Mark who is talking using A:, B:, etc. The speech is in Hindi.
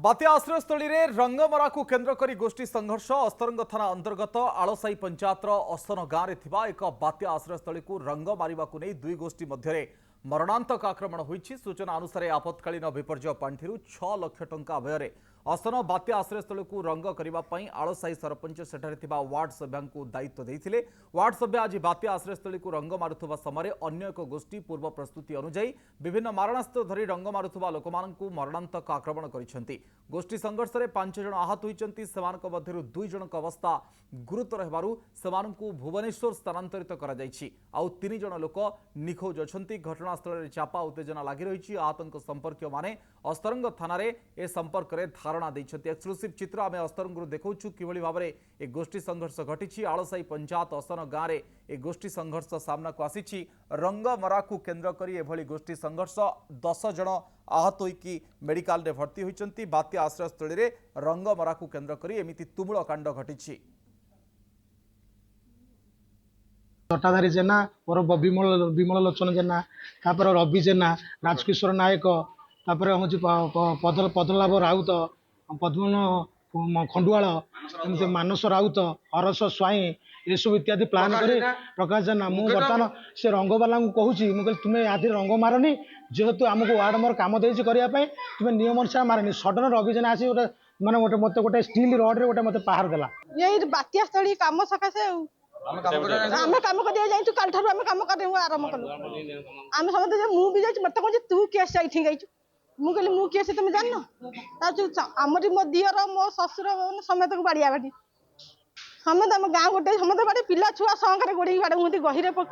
A: बात्या आश्रयस्थली रे रंगमरा को केन्द्र करी गोष्ठी संघर्ष अस्तरंग थाना अंतर्गत आलसाई पंचायतर असन गाँव में थिबा एक बात्या आश्रयस्थली को रंग मारिबा को नहीं दुई गोष्ठी मध्य मरणांतक आक्रमण होईछि। सूचना अनुसार आपत्कालीन विपर्यय पांठि 6 लाख टंका व्यय असन बात्या आश्रयस्थल को रंग करने आलसाई सरपंच सेठारे थिबा वार्ड सभ्या को दायित्व देइथिले। वार्ड सभ्या आज बात्या आश्रयस्थल को रंग मारुथुबा समय अन्य एक गोष्ठी पूर्व प्रस्तुति अनुଯାयी विभिन्न मारणास्त्र धरी रंग मारुथुबा लोकमानंकु मरणांतक आक्रमण करिसेंति। गोष्ठी संघर्ष में 5 जन आहत होइचंती। सेमानक मध्यरु 2 जनक अवस्था गुरुतर हेबारु सेमानंकु भुवनेश्वर स्थानांतरित करा जायछि। आउ 3 जन लोक निखोज अछंती। घटनास्थल में चापा उत्तेजना लागि रहिछि। आहतंक संपर्क माने अस्तरंग थाना रे ए संपर्क रे धारणा दैछंती। एक्सक्लूसिव चित्र आमे अस्तरंगरु देखौछु किभଳି भाबरे ए गोष्ठी संघर्ष घटिछि। आलसाई पंचायत असन गाँव रे ए गोष्ठी संघर्ष सामना को आसीछि। रंगमरा को केन्द्र करी एभଳି गोष्ठी संघर्ष 10 जन आहत होइकी मेडिकल रे भर्ती होइचंती। बात्या आश्रयस्थली रे रंगमरा को केन्द्र करी एमिति तुमुल कांड घटिछि।
B: जटाधारी जेना और विमल लोचन जेना तापर रवि जेना राजकिशोर नायक तापर हूँ पदलाभ राउत पद्मन खंडुआल एमती मानस राउत हरस स्वाई ये सब इत्यादि प्लान कर प्रकाश जेना मुझे बर्तमान से रंगवाला कहूँ मुझे तुम्हें आदि रंग मारनी जेहेतु आमको वार्ड मोर कम देती करने तुम्हें नियम अनुसार मारनी सडन रवि जेना आसी गोटे माने गोटे मत गोटे स्टील रड गोटे मत पहाड़ देला
C: यही बात्या स्थली कम सकाशे आम कम कर जाइए कल ठार आम कम कर आरम्भ कलु आम समझते मुझे जाइए मत कह तू केस ये गई मुझे मु केस तुम जान आमरी मो दिहर मो शशुर समेत को बाड़िया बाड़ी समेत आम गाँव गोटे समस्त बाड़ी पिला छुआ संगे गोड़ी बाड़ गहिरे पक